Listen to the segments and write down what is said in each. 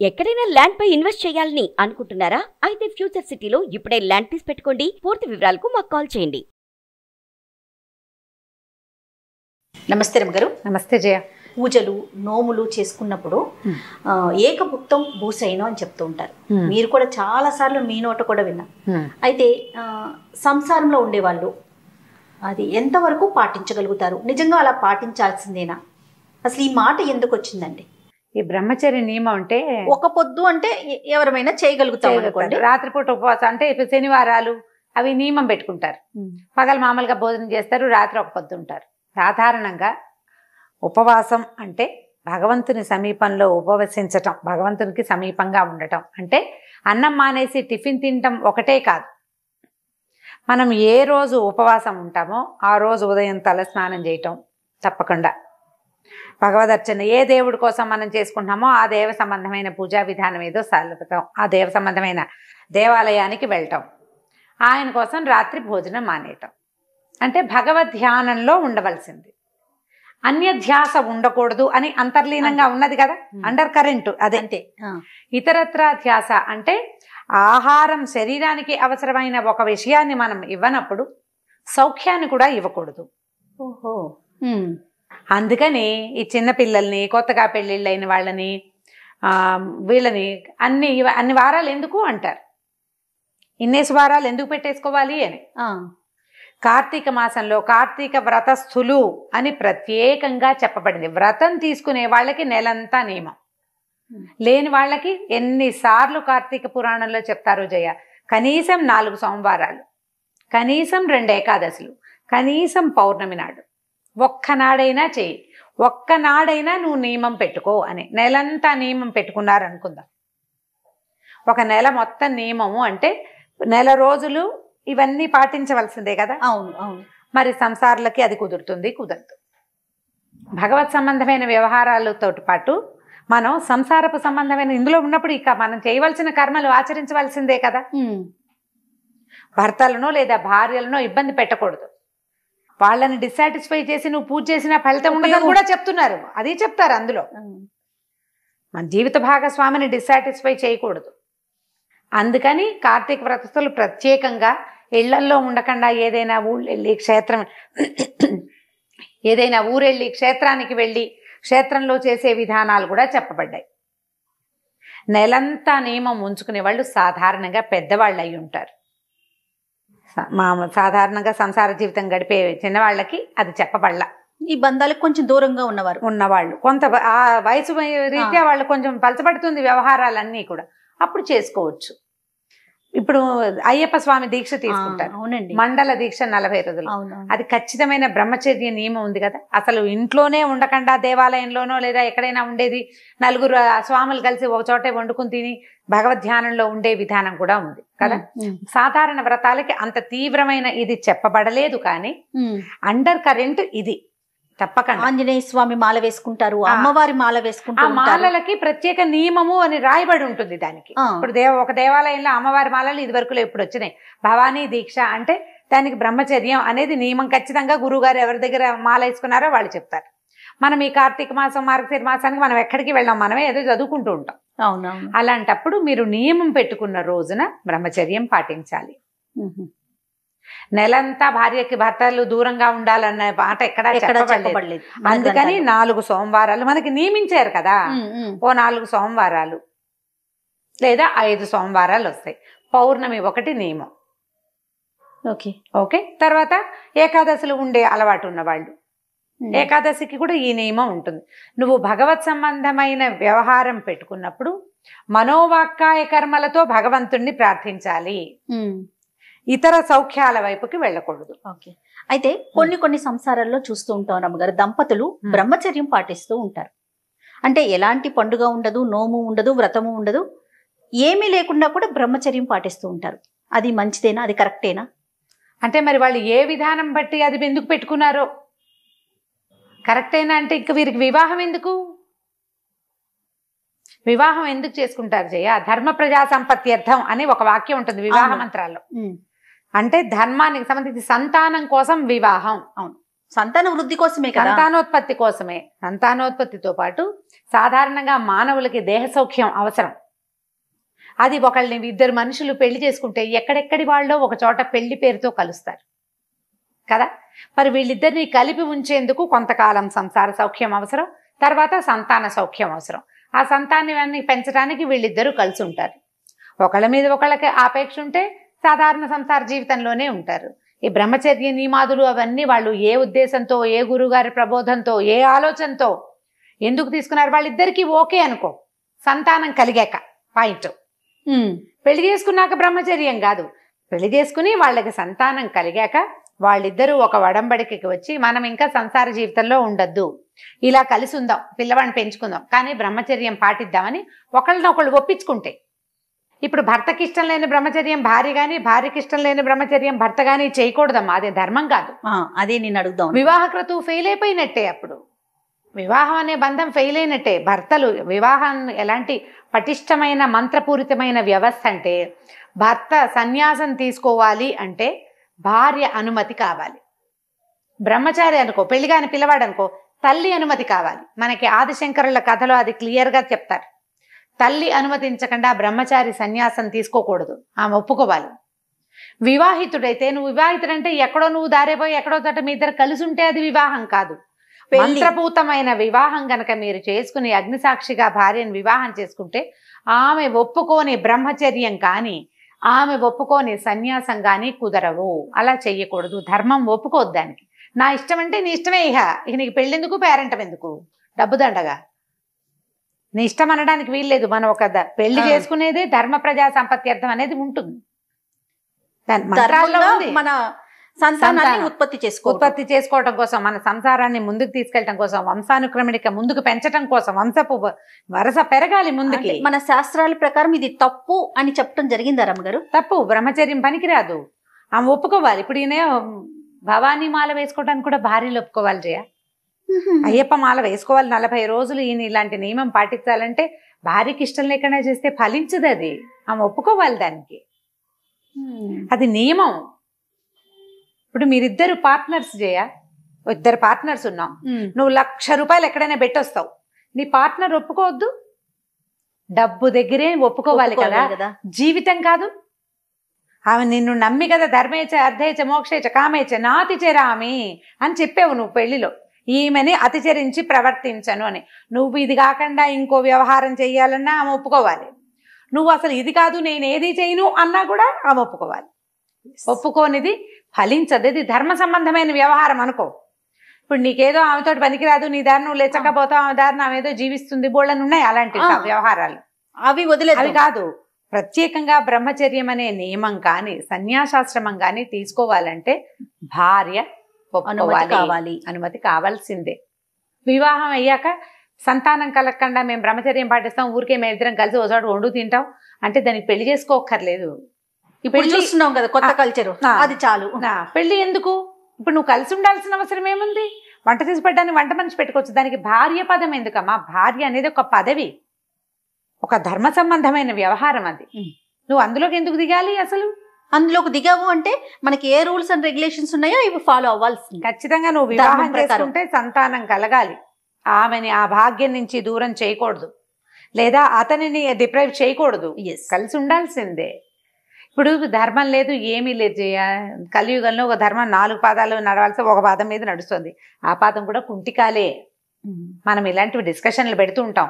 ఎక్కడైనా ల్యాండ్ పై ఇన్వెస్ట్ చేయాలని అనుకుంటున్నారా? అయితే ఫ్యూచర్ సిటీలో ఇప్పుడే ల్యాండ్ తీసి పెట్టుకోండి. పూర్తి వివరాలకు మాకు కాల్ చేయండి. నమస్తే రమగారు. నమస్తే జయ. పూజలు నోములు చేసుకున్నప్పుడు ఏకభుక్తం భూసైనం అని చెప్తూ ఉంటారు. మీరు కూడా చాలా సార్లు మీ నోట కూడా విన్నా. అయితే సంసారంలో ఉండేవాళ్ళు అది ఎంతవరకు పాటించగలుగుతారు? నిజంగా అలా పాటించాల్సిందేనా? అసలు ఈ మాట ఎందుకు వచ్చిందండి? ఈ బ్రహ్మచర్య నియమం అంటే ఒక పొద్దు అంటే ఎవరైనా చేయగలుగుతారు అనుకోండి. రాత్రిపూట ఉపవాసం అంటే ఇప్పుడు శనివారాలు అవి నియమం పెట్టుకుంటారు. పగలు మామూలుగా భోజనం చేస్తారు, రాత్రి ఒక పొద్దు ఉంటారు. సాధారణంగా ఉపవాసం అంటే భగవంతుని సమీపంలో ఉపవసించటం, భగవంతునికి సమీపంగా ఉండటం. అంటే అన్నం మానేసి టిఫిన్ తినటం ఒకటే కాదు. మనం ఏ రోజు ఉపవాసం ఉంటామో ఆ రోజు ఉదయం తల స్నానం చేయటం తప్పకుండా. భగవదర్చన ఏ దేవుడి కోసం మనం చేసుకుంటున్నామో ఆ దేవ సంబంధమైన పూజా విధానం ఏదో సలపటం, ఆ దేవ సంబంధమైన దేవాలయానికి వెళ్ళటం, ఆయన కోసం రాత్రి భోజనం మానేయటం. అంటే భగవద్ ధ్యానంలో ఉండవలసింది, అన్యధ్యాస ఉండకూడదు అని అంతర్లీనంగా ఉన్నది కదా, అండర్ కరెంట్ అదే. అంతే. ఇతరత్రా ధ్యాస అంటే ఆహారం శరీరానికి అవసరమైన ఒక విషయాన్ని మనం ఇవ్వనప్పుడు సౌఖ్యాన్ని కూడా ఇవ్వకూడదు. ఓహో. అందుకని ఈ చిన్నపిల్లల్ని, కొత్తగా పెళ్ళిళ్ళైన వాళ్ళని, వీళ్ళని అన్ని వారాలు ఎందుకు అంటారు, ఇన్నేసి వారాలు ఎందుకు పెట్టేసుకోవాలి అని. కార్తీక మాసంలో కార్తీక వ్రతస్థులు అని ప్రత్యేకంగా చెప్పబడింది. వ్రతం తీసుకునే వాళ్ళకి నెలంతా నియమం, లేని వాళ్ళకి ఎన్నిసార్లు కార్తీక పురాణంలో చెప్తారో జయ. కనీసం 4 సోమవారాలు, కనీసం 2 ఏకాదశులు, కనీసం పౌర్ణమి నాడు ఒక్కనాడైనా చెయ్యి, ఒక్కనాడైనా నువ్వు నియమం పెట్టుకో అని. నెలంతా నియమం పెట్టుకున్నారనుకుందాం. ఒక నెల మొత్తం నియమము అంటే నెల రోజులు ఇవన్నీ పాటించవలసిందే కదా. అవును అవును. మరి సంసారులకి అది కుదురుతుంది, కుదరదు. భగవత్ సంబంధమైన వ్యవహారాలతో పాటు మనం సంసారపు సంబంధమైన ఇందులో ఉన్నప్పుడు ఇక మనం చేయవలసిన కర్మలు ఆచరించవలసిందే కదా. భర్తలనో లేదా భార్యలనో ఇబ్బంది పెట్టకూడదు. వాళ్ళని డిస్సాటిస్ఫై చేసి నువ్వు పూజ చేసిన ఫలితం ఉండదని కూడా చెప్తున్నారు, అది చెప్తారు అందులో. మన జీవిత భాగస్వామిని డిస్సాటిస్ఫై చేయకూడదు. అందుకని కార్తీక వ్రతస్థులు ప్రత్యేకంగా ఇళ్లల్లో ఉండకుండా ఏదైనా ఊరెళ్ళి క్షేత్రానికి వెళ్ళి క్షేత్రంలో చేసే విధానాలు కూడా చెప్పబడ్డాయి. నెలంతా నియమం ఉంచుకునే వాళ్ళు సాధారణంగా పెద్దవాళ్ళు అయి ఉంటారు. సాధారణంగా సంసార జీవితం గడిపే చిన్నవాళ్ళకి అది చెప్పబడలా. ఈ బంధాలకు కొంచెం దూరంగా ఉన్నవాళ్ళు కొంత ఆ వయసు రీత్యా వాళ్ళు కొంచెం పలచబడుతుంది వ్యవహారాలన్నీ కూడా, అప్పుడు చేసుకోవచ్చు. ఇప్పుడు అయ్యప్ప స్వామి దీక్ష తీసుకుంటారు. అవునండి. మండల దీక్ష 40 రోజులు. అది ఖచ్చితమైన బ్రహ్మచర్య నియమం ఉంది కదా. అసలు ఇంట్లోనే ఉండకుండా దేవాలయంలోనో లేదా ఎక్కడైనా ఉండేది, 4 స్వాములు కలిసి ఒక చోటే వండుకుని తిని భగవద్ధ్యానంలో ఉండే విధానం కూడా ఉంది కదా. సాధారణ వ్రతాలకి అంత తీవ్రమైన ఇది చెప్పబడలేదు, కానీ అండర్ కరెంట్ ఇది తప్పకుండా. ఆంజనేయ స్వామి మాల వేసుకుంటారు, అమ్మవారి మాల వేసుకుంటారు. ఆ మాలలకి ప్రత్యేక నియమము అని రాయబడి ఉంటుంది దానికి. ఇప్పుడు ఒక దేవాలయంలో అమ్మవారి మాలలు ఇది వరకులో ఇప్పుడు వచ్చినాయి. భవానీ దీక్ష అంటే దానికి బ్రహ్మచర్యం అనేది నియమం. ఖచ్చితంగా గురువు గారు ఎవరి దగ్గర మాల వేసుకున్నారో వాళ్ళు చెప్తారు. మనం ఈ కార్తీక మాసం మార్గశిర మాసానికి మనం ఎక్కడికి వెళ్ళాం, మనమే ఏదో చదువుకుంటూ ఉంటాం. అవునవును. అలాంటప్పుడు మీరు నియమం పెట్టుకున్న రోజున బ్రహ్మచర్యం పాటించాలి. నెలంతా భార్యకి భర్తలు దూరంగా ఉండాలన్న మాట ఎక్కడా చెప్పబడలేదు. అందుకని 4 సోమవారాలు మనకి నియమించారు కదా. ఓ 4 సోమవారాలు లేదా 5 సోమవారాలు వస్తాయి. పౌర్ణమి ఒకటి నియమం. ఓకే. తర్వాత ఏకాదశులు ఉండే అలవాటు ఉన్నవాళ్ళు ఏకాదశికి కూడా ఈ నియమం ఉంటుంది. నువ్వు భగవత్ సంబంధమైన వ్యవహారం పెట్టుకున్నప్పుడు మనోవాక్కాయ కర్మలతో భగవంతుణ్ణి ప్రార్థించాలి, ఇతర సౌఖ్యాల వైపుకి వెళ్ళకూడదు. ఓకే. అయితే కొన్ని సంసారాల్లో చూస్తూ ఉంటాం రమ్మగారు, దంపతులు బ్రహ్మచర్యం పాటిస్తూ ఉంటారు. అంటే ఎలాంటి పండుగ ఉండదు, నోము ఉండదు, వ్రతము ఉండదు, ఏమీ లేకుండా కూడా బ్రహ్మచర్యం పాటిస్తూ ఉంటారు. అది మంచిదేనా? అది కరెక్టేనా? అంటే మరి వాళ్ళు ఏ విధానం బట్టి అది ఎందుకు పెట్టుకున్నారో కరెక్టేనా అంటే ఇంక వీరికి వివాహం ఎందుకు? వివాహం ఎందుకు చేసుకుంటారు జయ? ధర్మ ప్రజా సంపత్త్యర్థం అని ఒక వాక్యం ఉంటుంది వివాహ మంత్రాల్లో. అంటే ధర్మానికి సంబంధించి సంతానం కోసం వివాహం. అవును. సంతాన వృద్ధి కోసమే కదా. సంతానోత్పత్తి కోసమే. సంతానోత్పత్తితో పాటు సాధారణంగా మానవులకి దేహ సౌఖ్యం అవసరం. అది ఒకళ్ళని ఇద్దరు మనుషులు పెళ్లి చేసుకుంటే ఎక్కడెక్కడి వాళ్ళో ఒక చోట పెళ్లి పేరుతో కలుస్తారు కదా. మరి వీళ్ళిద్దరిని కలిపి ఉంచేందుకు కొంతకాలం సంసార సౌఖ్యం అవసరం, తర్వాత సంతాన సౌఖ్యం అవసరం. ఆ సంతానాన్ని పెంచడానికి వీళ్ళిద్దరూ కలిసి ఉంటారు. ఒకళ్ళ మీద ఒకళ్ళకి ఆపేక్ష ఉంటే సాధారణ సంసార జీవితంలోనే ఉంటారు. ఈ బ్రహ్మచర్య నియమాదులు అవన్నీ వాళ్ళు ఏ ఉద్దేశంతో, ఏ గురువుగారి ప్రబోధంతో, ఏ ఆలోచనతో ఎందుకు తీసుకున్నారు, వాళ్ళిద్దరికీ ఓకే అనుకో, సంతానం కలిగాక పాయింట్. పెళ్లి చేసుకున్నాక బ్రహ్మచర్యం కాదు, పెళ్లి చేసుకుని వాళ్ళకి సంతానం కలిగాక వాళ్ళిద్దరూ ఒక వడంబడికి వచ్చి మనం ఇంకా సంసార జీవితంలో ఉండద్దు, ఇలా కలిసి ఉందాం, పిల్లవాడిని పెంచుకుందాం, కానీ బ్రహ్మచర్యం పాటిద్దామని ఒకళ్ళనొకళ్ళు ఒప్పించుకుంటే. ఇప్పుడు భర్తకి ఇష్టం లేని బ్రహ్మచర్యం భార్య కానీ, భార్యకి ఇష్టం లేని బ్రహ్మచర్యం భర్త కానీ చేయకూడదమ్మా, అదే ధర్మం కాదు. అదే నేను అడుగుదాం. వివాహ క్రతువు ఫెయిల్ అయిపోయినట్టే. అప్పుడు వివాహం అనే బంధం ఫెయిల్ అయినట్టే. భర్తలు వివాహం ఎలాంటి పటిష్టమైన మంత్రపూరితమైన వ్యవస్థ అంటే, భర్త సన్యాసం తీసుకోవాలి అంటే భార్య అనుమతి కావాలి. బ్రహ్మచారి అనుకో, పెళ్లిగాని పిల్లవాడు అనుకో, తల్లి అనుమతి కావాలి. మనకి ఆదిశంకరుల కథలో అది క్లియర్గా చెప్తారు. తల్లి అనుమతించకుండా బ్రహ్మచారి సన్యాసం తీసుకోకూడదు, ఆమె ఒప్పుకోవాలి. వివాహితుడైతే, నువ్వు వివాహితుడంటే ఎక్కడో నువ్వు దారేపోయి ఎక్కడో తోట మీ ఇద్దరు కలిసి ఉంటే అది వివాహం కాదు. మంత్రపూతమైన వివాహం గనక మీరు చేసుకుని అగ్నిసాక్షిగా భార్యను వివాహం చేసుకుంటే ఆమె ఒప్పుకోని బ్రహ్మచర్యం కానీ, ఆమె ఒప్పుకోని సన్యాసం కానీ కుదరవు. అలా చెయ్యకూడదు, ధర్మం ఒప్పుకోవద్దు దానికి. నా ఇష్టం అంటే నీ ఇష్టమే, ఇక నీకు పెళ్ళెందుకు, పేరెంటం ఎందుకు, డబ్బు దండగా, నీ ఇష్టం అనడానికి వీల్లేదు. మనం ఒక పెళ్లి చేసుకునేదే ధర్మ ప్రజా సంపత్త్యర్థం అనేది ఉంటుంది. మన సంతానాన్ని ఉత్పత్తి చేసుకోవడం కోసం, మన సంసారాన్ని ముందుకు తీసుకెళ్ళటం కోసం, వంశానుక్రమణిక ముందుకు పెంచడం కోసం, వంశపు వరస పెరగాలి ముందుకి. మన శాస్త్రాల ప్రకారం ఇది తప్పు అని చెప్పడం జరిగిందా రమ్మగారు? తప్పు, బ్రహ్మచర్యం పనికిరాదు, ఆమె ఒప్పుకోవాలి. ఇప్పుడు ఈయన భవానీ మాల వేసుకోవడానికి కూడా భార్యలు ఒప్పుకోవాలి. జయ అయ్యప్ప మాల వేసుకోవాలి 40 రోజులు, ఈయన ఇలాంటి నియమం పాటించాలంటే భార్యకి ఇష్టం లేకుండా చేస్తే ఫలించదు. అది ఆమె ఒప్పుకోవాలి దానికి, అది నియమం. ఇప్పుడు మీరిద్దరు పార్ట్నర్స్ జయ, ఇద్దరు పార్ట్నర్స్ ఉన్నాం, నువ్వు 1,00,000 రూపాయలు ఎక్కడైనా పెట్టొస్తావు, నీ పార్ట్నర్ ఒప్పుకోవద్దు? డబ్బు దగ్గరే ఒప్పుకోవాలి కదా, జీవితం కాదు. ఆమె నిన్ను నమ్మి కదా ధర్మేచ అర్ధేచ మోక్షేచ కామేచ నాతిచరామి అని చెప్పావు నువ్వు పెళ్లిలో, ఈమెని అతిచరించి ప్రవర్తించను అని. నువ్వు ఇది కాకుండా ఇంకో వ్యవహారం చెయ్యాలన్నా ఆమె ఒప్పుకోవాలి. నువ్వు అసలు ఇది కాదు నేను ఏది చేయను అన్నా కూడా ఆమె ఒప్పుకోవాలి. ఒప్పుకోనిది ఫలించదు, ఇది ధర్మ సంబంధమైన వ్యవహారం అనుకో. ఇప్పుడు నీకేదో ఆమెతో పనికిరాదు, నీ దారి నువ్వు లేచకపోతావు, ఆమె దారిని ఆమె ఏదో జీవిస్తుంది, బోళ్ళని ఉన్నాయి అలాంటి వ్యవహారాలు. అవి వదిలేదు, అవి కాదు. ప్రత్యేకంగా బ్రహ్మచర్యం అనే నియమం కానీ సన్యాసాశ్రమం కానీ తీసుకోవాలంటే భార్య ఒప్పుకోవాలి, అనుమతి కావాల్సిందే. వివాహం అయ్యాక సంతానం కలగకుండా మేము బ్రహ్మచర్యం పాటిస్తాం, ఊరికే మేము ఇద్దరం కలిసి ఒకసారి వండు తింటాం అంటే దానికి పెళ్లి చేసుకోక్కర్లేదు. ఇప్పుడు చూస్తున్నాం కదా కొత్త కల్చర్, అది చాలు. పెళ్లి ఎందుకు? ఇప్పుడు నువ్వు కలిసి ఉండాల్సిన అవసరం ఏముంది? వంట తీసి పెట్టడానికి వంట మనిషి పెట్టుకోవచ్చు, దానికి భార్య పదం ఎందుకమ్మా? భార్య అనేది ఒక పదవి, ఒక ధర్మ సంబంధమైన వ్యవహారం. అది నువ్వు అందులోకి ఎందుకు దిగాలి? అసలు అందులోకి దిగావు అంటే మనకి ఏ రూల్స్ అండ్ రెగ్యులేషన్స్ ఉన్నాయో ఇవి ఫాలో అవ్వాల్సింది. ఖచ్చితంగా నువ్వు వివాహం చేసుకుంటే సంతానం కలగాలి, ఆమెని ఆ భాగ్యం నుంచి దూరం చేయకూడదు, లేదా అతనిని డిప్రైవ్ చేయకూడదు, కలిసి ఉండాల్సిందే. ఇప్పుడు ధర్మం లేదు ఏమీ లేదు జయ. కలియుగంలో ఒక ధర్మం 4 పాదాలు నడవాల్సి ఒక పాదం మీద నడుస్తుంది, ఆ పాదం కూడా కుంటికాలే. మనం ఇలాంటివి డిస్కషన్లు పెడుతూ ఉంటాం.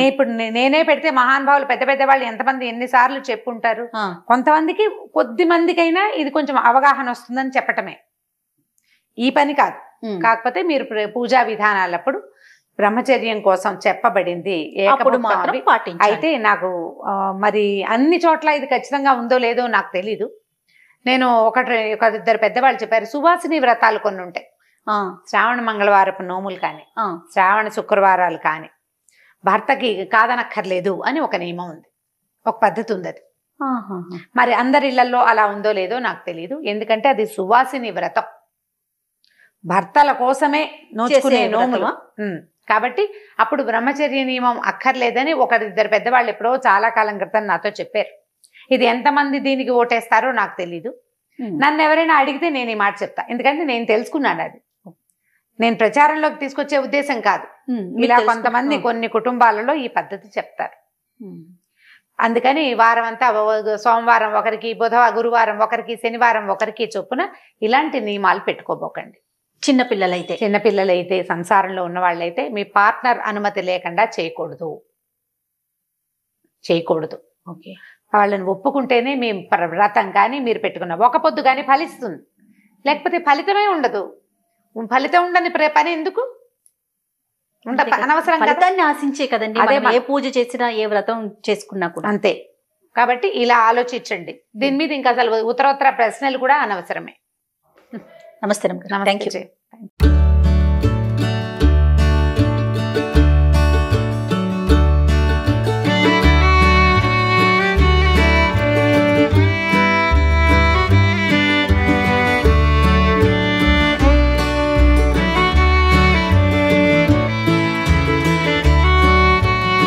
ఇప్పుడు నేనే పెడితే మహానుభావులు పెద్ద పెద్ద వాళ్ళు ఎంతమంది ఎన్నిసార్లు చెప్పుంటారు. కొంతమందికి కొద్ది మందికైనా ఇది కొంచెం అవగాహన వస్తుందని చెప్పటమే ఈ పని కాదు. కాకపోతే మీరు పూజా విధానాలప్పుడు బ్రహ్మచర్యం కోసం చెప్పబడింది అయితే నాకు మరి అన్ని చోట్ల ఇది ఖచ్చితంగా ఉందో లేదో నాకు తెలీదు. నేను ఇద్దరు పెద్దవాళ్ళు చెప్పారు, సువాసిని వ్రతాలు కొన్ని ఉంటాయి, శ్రావణ మంగళవారపు నోములు కానీ శ్రావణ శుక్రవారాలు కానీ భర్తకి కాదనక్కర్లేదు అని ఒక నియమం ఉంది, ఒక పద్ధతి ఉంది. అది మరి అందరి ఇళ్లలో అలా ఉందో లేదో నాకు తెలీదు, ఎందుకంటే అది సువాసిని వ్రతం, భర్తల కోసమే నోచుకునే నోములు కాబట్టి అప్పుడు బ్రహ్మచర్య నియమం అక్కర్లేదని ఇద్దరు పెద్దవాళ్ళు ఎప్పుడో చాలా కాలం క్రితం నాతో చెప్పారు. ఇది ఎంతమంది దీనికి ఓటేస్తారో నాకు తెలీదు, నన్ను ఎవరైనా అడిగితే నేను ఈ మాట చెప్తా, ఎందుకంటే నేను తెలుసుకున్నాను. అది నేను ప్రచారంలోకి తీసుకొచ్చే ఉద్దేశం కాదు. ఇలా కొంతమంది కొన్ని కుటుంబాలలో ఈ పద్ధతి చెప్తారు. అందుకని వారం అంతా సోమవారం ఒకరికి, గురువారం ఒకరికి, శనివారం ఒకరికి చొప్పున ఇలాంటి నియమాలు పెట్టుకోబోకండి. చిన్నపిల్లలైతే సంసారంలో ఉన్న వాళ్ళైతే మీ పార్ట్నర్ అనుమతి లేకుండా చేయకూడదు. ఓకే. వాళ్ళని ఒప్పుకుంటేనే మీ వ్రతం కానీ మీరు పెట్టుకున్న ఒక పొద్దు కానీ ఫలిస్తుంది. లేకపోతే ఫలితమే ఉండదు. ఫలితం ఉండని పని ఎందుకు? అనవసరం. ఫలితాన్ని ఆశించే కదండి ఏ పూజ చేసినా, ఏ వ్రతం చేసుకున్నా కూడా అంతే. కాబట్టి ఇలా ఆలోచించండి. దీని మీద ఇంకా అసలు ఉత్తర ప్రశ్నలు కూడా అనవసరమే. నమస్తే. Thank you.